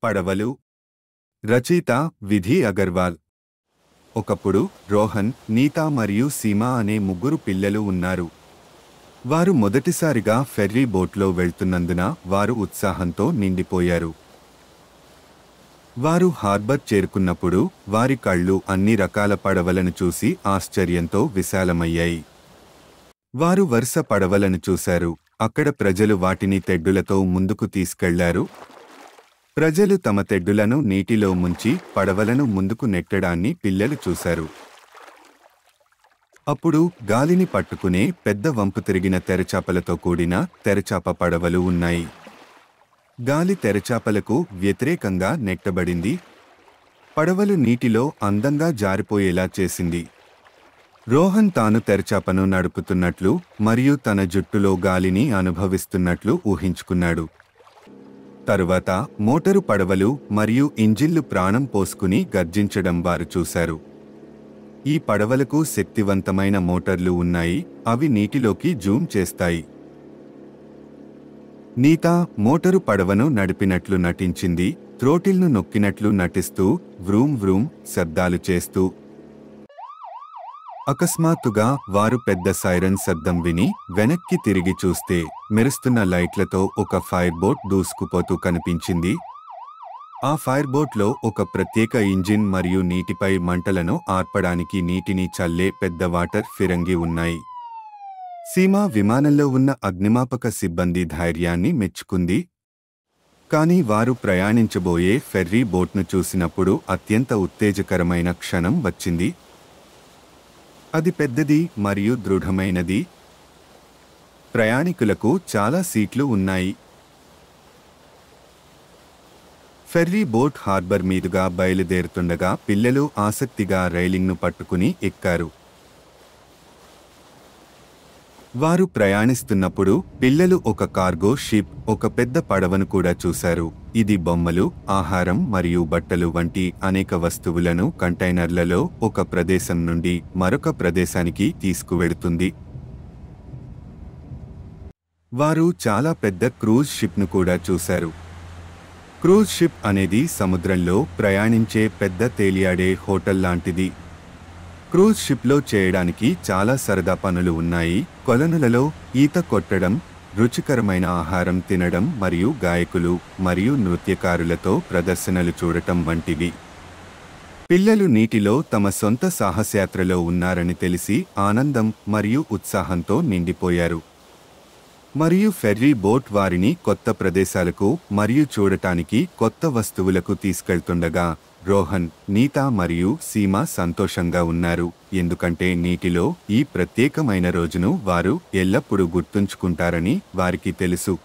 పడవలు. రచయిత విధి అగర్వాల్. ఒకప్పుడు రోహన్, నీతా మరియు సీమా అనే ముగ్గురు పిల్లలు ఉన్నారు. వారు మొదటిసారిగా ఫెర్రీ బోట్లో వెళ్తున్నందున వారు ఉత్సాహంతో నిండిపోయారు. వారు హార్బర్ చేరుకున్నప్పుడు వారి కళ్ళు అన్ని రకాల పడవలను చూసి ఆశ్చర్యంతో విశాలమయ్యాయి. వారు వరుస పడవలను చూశారు. అక్కడ ప్రజలు వాటిని తెడ్డులతో ముందుకు తీసుకెళ్లారు. ప్రజలు తమ తెడ్డులను నీటిలో ముంచి పడవలను ముందుకు నెట్టడాన్ని పిల్లలు చూశారు. అప్పుడు గాలిని పట్టుకునే పెద్ద వంపు తిరిగిన తెరచాపలతో కూడిన తెరచాప పడవలు ఉన్నాయి. గాలి తెరచాపలకు వ్యతిరేకంగా నెట్టబడింది. పడవలు నీటిలో అందంగా జారిపోయేలా చేసింది. రోహన్ తాను తెరచాపను నడుపుతున్నట్లు మరియు తన జుట్టులో గాలిని అనుభవిస్తున్నట్లు ఊహించుకున్నాడు. తరువాత మోటరు పడవలు మరియు ఇంజిన్లు ప్రాణం పోసుకుని గర్జించడం వారు చూశారు. ఈ పడవలకు శక్తివంతమైన మోటార్లు ఉన్నాయి. అవి నీటిలోకి జూమ్ చేస్తాయి. నీతా మోటరు పడవను నడిపినట్లు నటించింది. థ్రోటిల్ను నొక్కినట్లు నటిస్తూ వ్రూమ్ వ్రూమ్ శబ్దాలు చేస్తూ. అకస్మాత్తుగా వారు పెద్ద సైరన్ శబ్దం విని వెనక్కి తిరిగి చూస్తే మెరుస్తున్న లైట్లతో ఒక ఫైర్ బోట్ దూసుకుపోతూ కనిపించింది. ఆ ఫైర్ బోట్లో ఒక ప్రత్యేక ఇంజిన్ మరియు నీటిపై మంటలను ఆర్పడానికి నీటిని చల్లే పెద్ద వాటర్ ఫిరంగి ఉన్నాయి. సీమా విమానంలో ఉన్న అగ్నిమాపక సిబ్బంది ధైర్యాన్ని మెచ్చుకుంది. కానీ వారు ప్రయాణించబోయే ఫెర్రీ బోట్ను చూసినప్పుడు అత్యంత ఉత్తేజకరమైన క్షణం వచ్చింది. అది పెద్దది మరియు దృఢమైనది. ప్రయాణికులకు చాలా సీట్లు ఉన్నాయి. ఫెర్రీ బోట్ హార్బర్ మీదుగా బయలుదేరుతుండగా పిల్లలు ఆసక్తిగా రైలింగ్ను పట్టుకుని ఎక్కారు. వారు ప్రయాణిస్తున్నప్పుడు పిల్లలు ఒక కార్గో షిప్, ఒక పెద్ద పడవను కూడా చూశారు. ఇది బొమ్మలు, ఆహారం మరియు బట్టలు వంటి అనేక వస్తువులను కంటైనర్లలో ఒక ప్రదేశం నుండి మరొక ప్రదేశానికి తీసుకువెడుతుంది. వారు చాలా పెద్ద క్రూజ్ షిప్ను కూడా చూశారు. క్రూజ్ షిప్ అనేది సముద్రంలో ప్రయాణించే పెద్ద తేలియాడే హోటల్ లాంటిది. క్రూజ్ షిప్లో చేయడానికి చాలా సరదా పనులు ఉన్నాయి. కొలనులలో ఈత కొట్టడం, రుచికరమైన ఆహారం తినడం మరియు గాయకులు మరియు నృత్యకారులతో ప్రదర్శనలు చూడటం వంటివి. పిల్లలు నీటిలో తమ సొంత సాహసయాత్రలో ఉన్నారని తెలిసి ఆనందం మరియు ఉత్సాహంతో నిండిపోయారు. మరియు ఫెర్రీ బోట్ వారిని కొత్త ప్రదేశాలకు మరియు చూడటానికి కొత్త వస్తువులకు తీసుకెళ్తుండగా రోహన్, నీతా మరియు సీమా సంతోషంగా ఉన్నారు. ఎందుకంటే నీటిలో ఈ ప్రత్యేకమైన రోజును వారు ఎల్లప్పుడూ గుర్తుంచుకుంటారని వారికి తెలుసు.